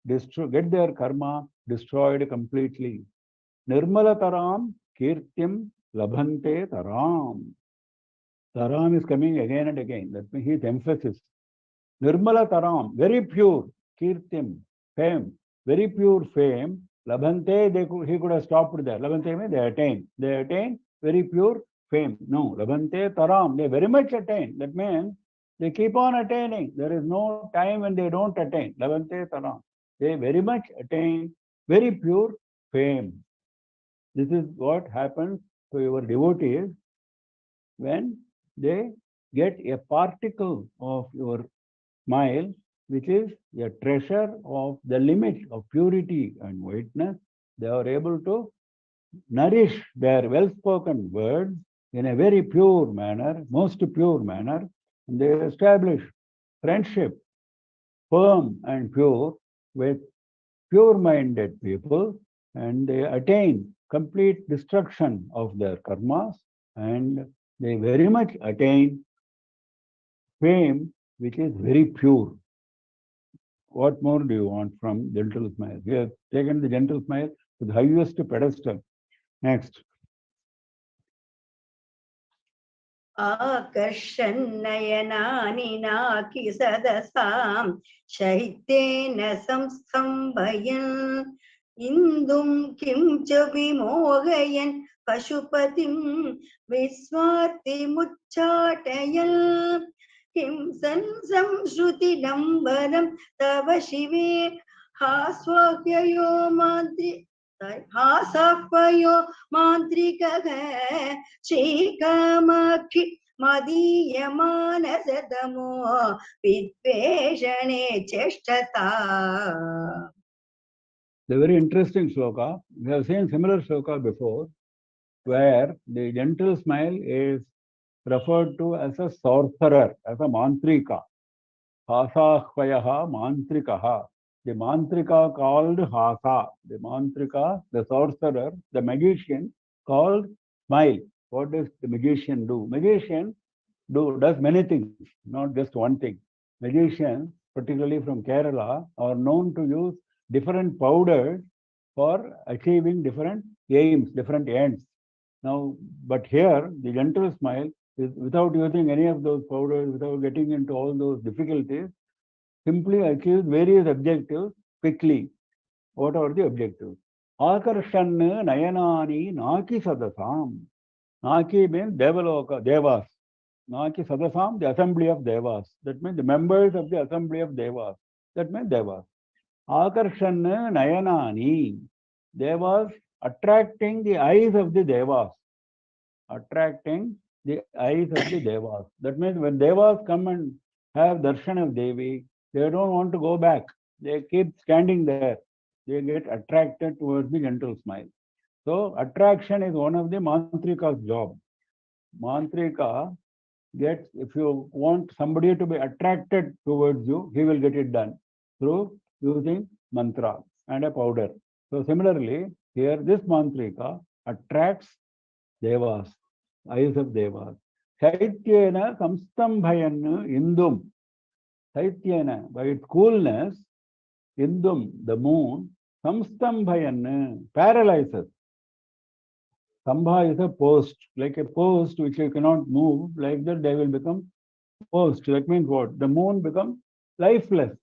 get their karma destroyed completely. Nirmala taram kirtim labhante taram. Taram is coming again and again. That means his emphasis. Nirmala taram, very pure, kirtim, fame, very pure fame. Labhante, he could have stopped there. Labhante means they attain. They attain very pure fame. No, labhante taram, they very much attain. That means they keep on attaining. There is no time when they don't attain. Labhante taram. They very much attain very pure fame. This is what happens to your devotees when they get a particle of your smile, which is a treasure of the limit of purity and whiteness. They are able to nourish their well-spoken words in a very pure manner, most pure manner, and they establish friendship, firm and pure, with pure-minded people, and they attain complete destruction of their karmas, and they very much attain fame, which is very pure. What more do you want from gentle smile? We have taken the gentle smile to the highest pedestal. Next. आकर्षन्नयनानि नाकि सदसां शैत्येन संस्तम्भयन् इन्दुं किं च विमोहयन् पशुपतिं विस्वार्तिमुच्चाटयन् किं संश्रुतिडम्बरं तव शिवे हास्वाह्ययो मान्त्रि हासाह्वयो मान्त्रिकः श्रीकामाक्षि मदीयमानसतमो विद्वेषणे चेष्टता. The very interesting sloka. We have seen similar sloka before, where the gentle smile is referred to as a sorcerer, as a mantrika. Hasahvayaha mantrikaha. The mantrika called Hasa. The mantrika, the sorcerer, the magician called Smile. What does the magician do? Magician does many things, not just one thing. Magicians, particularly from Kerala, are known to use different powders for achieving different aims, different ends. Now, but here, the gentle smile is without using any of those powders, without getting into all those difficulties, simply achieves various objectives quickly. What are the objectives? Akarshan nayanani naki sadasam. Naki means Devaloka, Devas. Naki sadasam, the assembly of Devas. That means the members of the assembly of Devas. That means Devas. Akarshan nayanani. Devas attracting the eyes of the Devas. Attracting the eyes of the Devas. That means when Devas come and have darshan of Devi, they don't want to go back. They keep standing there. They get attracted towards the gentle smile. So attraction is one of the mantrika's job. Mantrika gets, if you want somebody to be attracted towards you, he will get it done through using mantra and a powder. So similarly, here this mantrika attracts Devas, eyes of Devas. Shaityena samstambhayan indum. Shaityena, by its coolness, indum, the moon, samstambhayan, paralyzes. Stambha is a post, like a post which you cannot move, like that they will become post. That means what? The moon becomes lifeless.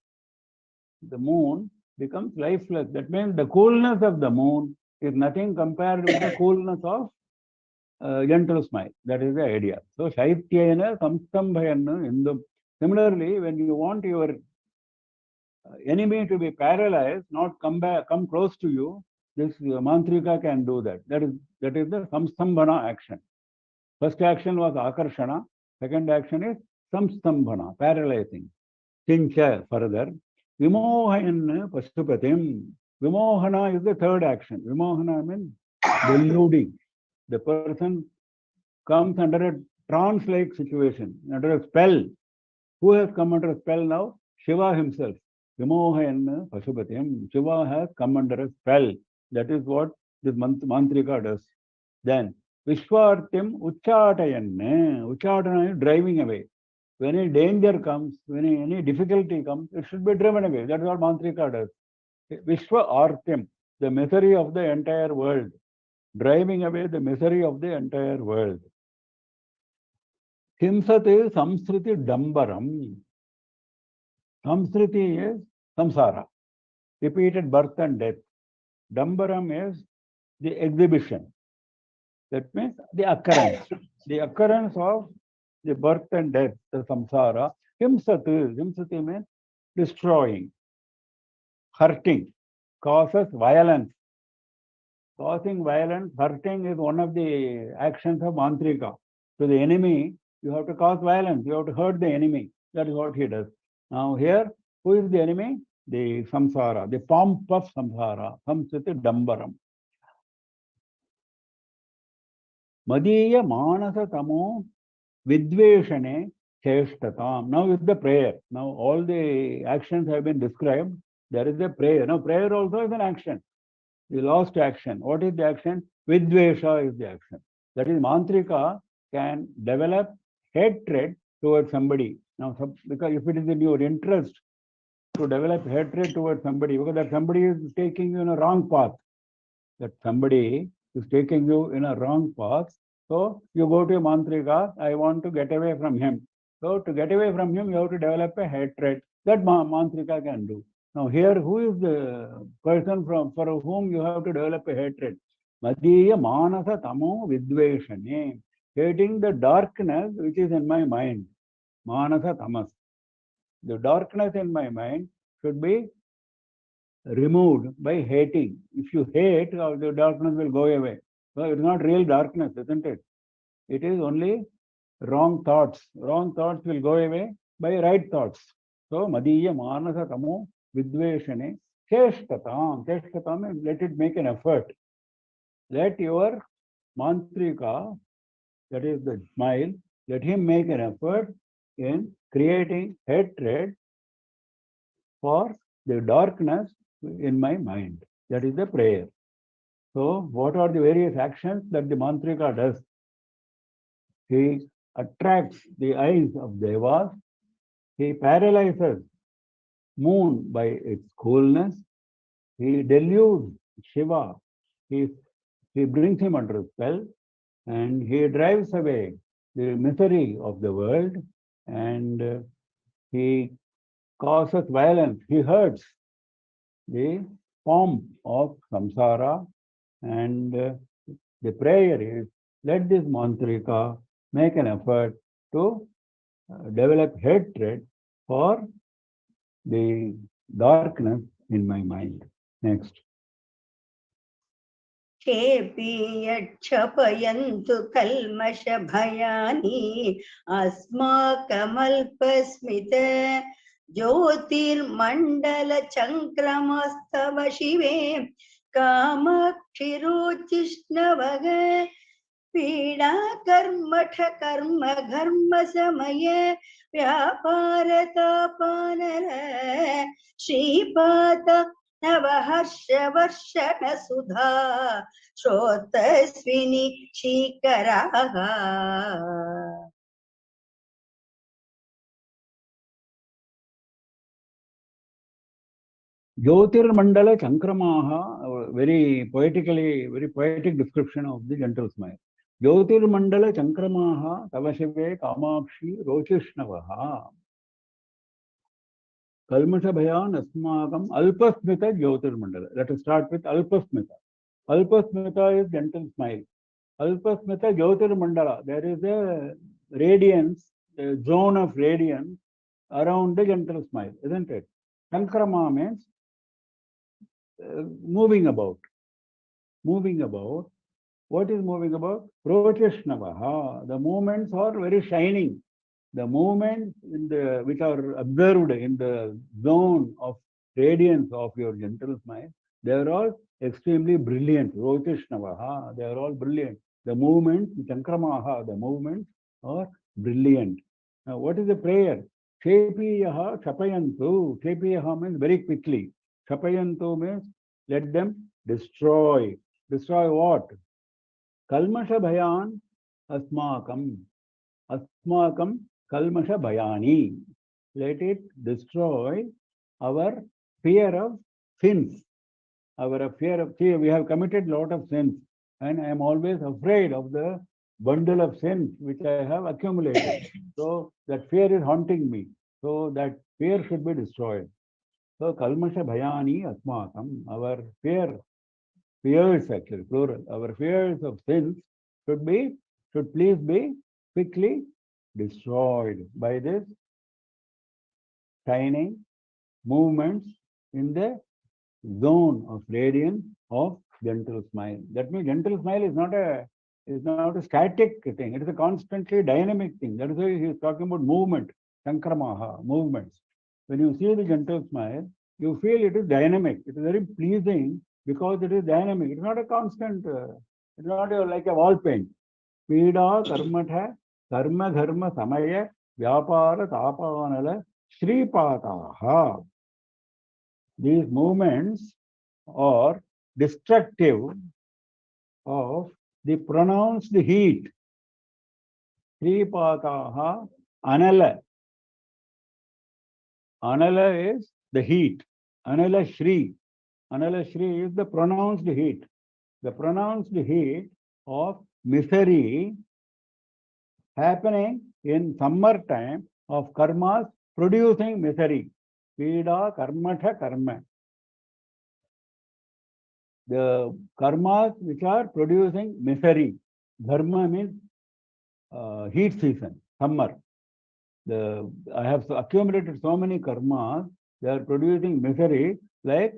The moon becomes lifeless. That means the coolness of the moon is nothing compared with the coolness of gentle smile. That is the idea. So, Shaityena samstambhayana indum. Similarly, when you want your enemy to be paralyzed, not come close to you, this mantrika can do that. That is the samstambhana action. First action was akarshana. Second action is samstambhana, paralyzing. Kincha, further. Vimohayan pasupatim. Vimohana is the third action. Vimohana means deluding. The person comes under a trance-like situation, under a spell. Who has come under a spell now? Shiva himself. Vimohayan pasupatim. Shiva has come under a spell. That is what this mantrika does. Then, Vishwartim Uchatayan. Uchatana is driving away. When any danger comes, when any difficulty comes, it should be driven away. That is what mantrika does. Vishwa Artim, the misery of the entire world. Driving away the misery of the entire world. Himsate Samsriti Dambaram. Samsriti is samsara, repeated birth and death. Dambaram is the exhibition. That means the occurrence of the birth and death, the samsara. Himsati means destroying, hurting, causes violence. Causing violence, hurting is one of the actions of mantrika. To the enemy, you have to cause violence, you have to hurt the enemy. That is what he does. Now here, who is the enemy? The samsara, the pomp of samsara, samsati dambaram. Madiya manasa tamo vidveshane cheshtatam. Now is the prayer. Now all the actions have been described. There is a prayer. Now prayer also is an action. The last action. What is the action? Vidvesha is the action. That is, mantrika can develop hatred towards somebody. Now, because if it is in your interest to develop hatred towards somebody, because that somebody is taking you in a wrong path, so you go to a mantrika, I want to get away from him. So to get away from him, you have to develop a hatred. That mantrika can do. Now here, who is the person for whom you have to develop a hatred? Madhiya manasa tamo vidveshane. Hating the darkness which is in my mind. Manasa tamas. The darkness in my mind should be removed by hating. If you hate, the darkness will go away. So it's not real darkness, isn't it? It is only wrong thoughts. Wrong thoughts will go away by right thoughts. So Madiya Manasa Tamo Vidveshane Cheshtatam. Cheshtatam means let it make an effort. Let your mantrika, that is the smile, let him make an effort in creating hatred for the darkness in my mind. That is the prayer. So what are the various actions that the mantrika does? He attracts the eyes of Devas. He paralyzes moon by its coolness. He deludes Shiva. He brings him under spell, and he drives away the misery of the world, and he causes violence. He hurts the form of samsara, and the prayer is, let this mantrika make an effort to develop hatred for the darkness in my mind. Next. क्षेपीयक्षपयन्तु कल्मषभयानि अस्माकमल्पस्मित ज्योतिर्मण्डलचङ्क्रमस्तव शिवे कामाक्षिरोचिष्णवग पीडा कर्मठ कर्म घर्म समय व्यापारतापानर श्रीपाद नवहर्ष वर्षण सुधा श्रोतस्विनी शीकराः Jyotirmandala Chankramaha, very poetic description of the gentle smile. Jyotirmandala Chankramaha Tavashive Kamakshi Rochishnavaha Kalmasha Bhayan Asmakam Alpasmita Jyotirmandala. Let us start with Alpasmita. Alpasmita is gentle smile. Alpasmita Jyotirmandala. There is a radiance, a zone of radiance around the gentle smile, isn't it? Chankrama means moving about. Moving about. What is moving about? Proteshnavaha. The movements are very shining. The movements which are observed in the zone of radiance of your gentle smile, they are all extremely brilliant. Proteshnavaha. They are all brilliant. The movements, Chankramaha, the movements are brilliant. Now, what is the prayer? Shepiyaha Chapayantu. Shepiyaha means very quickly. Chapayantu means let them destroy. Destroy what? Kalmasha Bhayan Asmakam. Asmakam Kalmasha Bhayani. Let it destroy our fear of sins. Our fear of, see, we have committed a lot of sins, and I am always afraid of the bundle of sins which I have accumulated. So that fear is haunting me. So that fear should be destroyed. So Kalmasha Bhayani Asmakam, our fears actually, plural, our fears of sins should please be quickly destroyed by this shining movements in the zone of radiance of gentle smile. That means gentle smile is not a static thing. It is a constantly dynamic thing. That is why he is talking about movement, Sankramaha, movements. When you see the gentle smile, you feel it is dynamic. It is very pleasing because it is dynamic. It is not a constant, it's not like a wall paint. Pida karmatha karma dharma samaya vyapara tapanala shripataha. These movements are destructive of the pronounced heat. Shripataha anala. Anala is the heat. Anala Shri. Anala Shri is the pronounced heat. The pronounced heat of misery happening in summer time of karmas producing misery. Pida karmatha karma. The karmas which are producing misery. Dharma means heat season, summer. I have accumulated so many karmas, they are producing misery like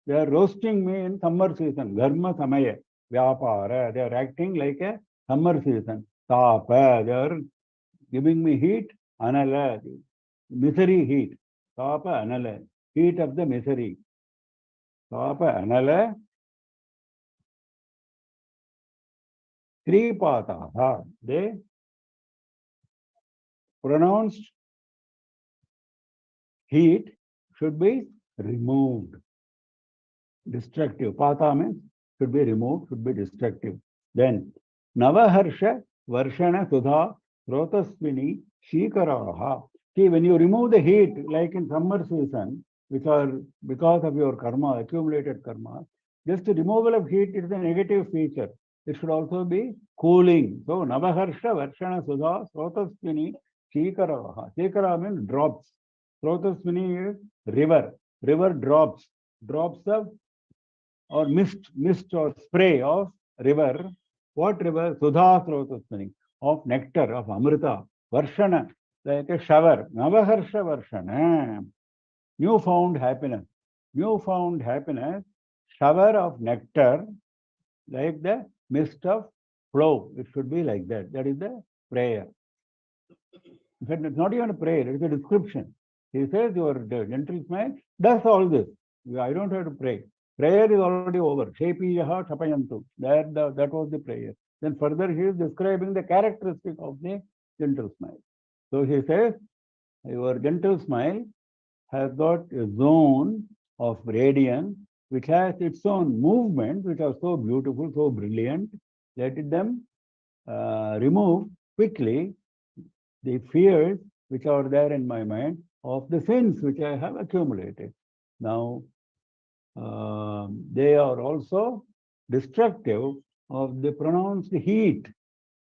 They are roasting me in summer season. Gharma samaya. Vyapara. They are acting like a summer season. Tapa. They are giving me heat. Anala. Misery heat. Tapa anala. Heat of the misery. Tapa anala. Tripataha. They pronounced heat should be removed. Destructive. Pata means should be removed, should be destructive. Then Navaharsha Varshana Sudha Srotasvini Shikaraha. See, when you remove the heat, like in summer season, which are because of your karma, accumulated karma, just the removal of heat is a negative feature. It should also be cooling. So Navaharsha Varshana Sudha Srotasvini Shikaraha. Shikara means drops. Srotasvini is river. River drops. Drops of or mist or spray of river. What river? Sudha Srotasvini. Of nectar, of Amrita. Varshana, like a shower. Navaharsha Varshana. Newfound happiness. Newfound happiness. Shower of nectar, like the mist of flow. It should be like that. That is the prayer. In fact, it's not even a prayer, it's a description. He says your gentle smile does all this. I don't have to pray. Prayer is already over. Shepiyaha Chapayantu. That was the prayer. Then further he is describing the characteristic of the gentle smile. So he says, your gentle smile has got a zone of radiance which has its own movements which are so beautiful, so brilliant. Let them remove quickly the fears which are there in my mind of the sins which I have accumulated. Now, they are also destructive of the pronounced heat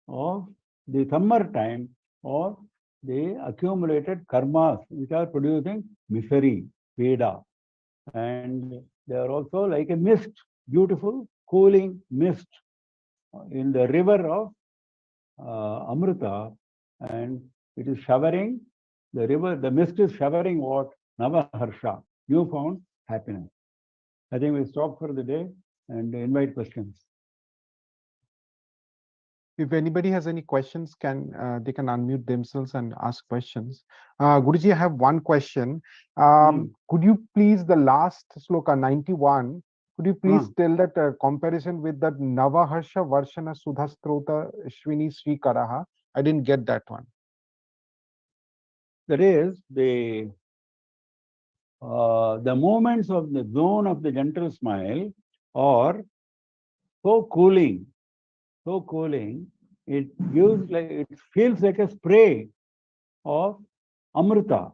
of the summer time or the accumulated karmas which are producing misery, veda. And they are also like a mist, beautiful, cooling mist in the river of Amrita, and it is showering, the river, the mist is showering what? Navaharsha, newfound happiness. I think we stop for the day and invite questions. If anybody has any questions, they can unmute themselves and ask questions. Guruji, I have one question. Could you please, the last sloka 91, could you please tell that comparison with that Navaharsha Varshana Sudhastrota Shvini Sri Karaha? I didn't get that one. That is the movements of the zone of the gentle smile are so cooling, it gives like, it feels like a spray of Amrita.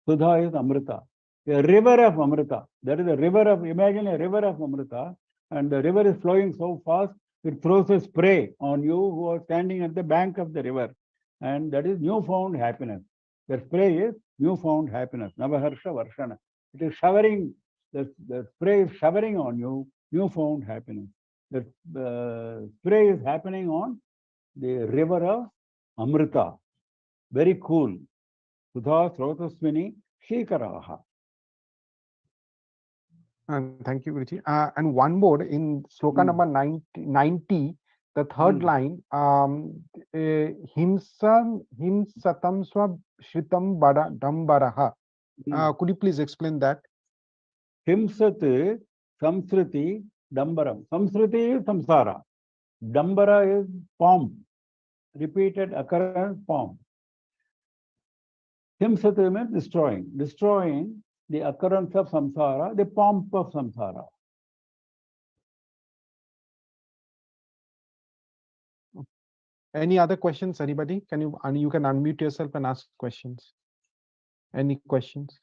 Sudha is Amrita. A river of Amrita. That is a river of, imagine a river of Amrita, and the river is flowing so fast, it throws a spray on you who are standing at the bank of the river. And that is newfound happiness. The spray is newfound happiness. Navaharsha Varshana. It is showering, the spray is showering on you, newfound happiness. The spray is happening on the river of Amrita. Very cool. Sudha Srotasvini Shikaraha. Thank you, Guruji. And one more in sloka number 90, the third line, himsatam swa shritam dambaraha. Could you please explain that? Himsat samsriti dambaram. Samsriti is samsara. Dambara is pomp. Repeated occurrence pomp. Himsat means destroying. Destroying the occurrence of samsara, the pomp of samsara. Any other questions, anybody? You can unmute yourself and ask questions. Any questions?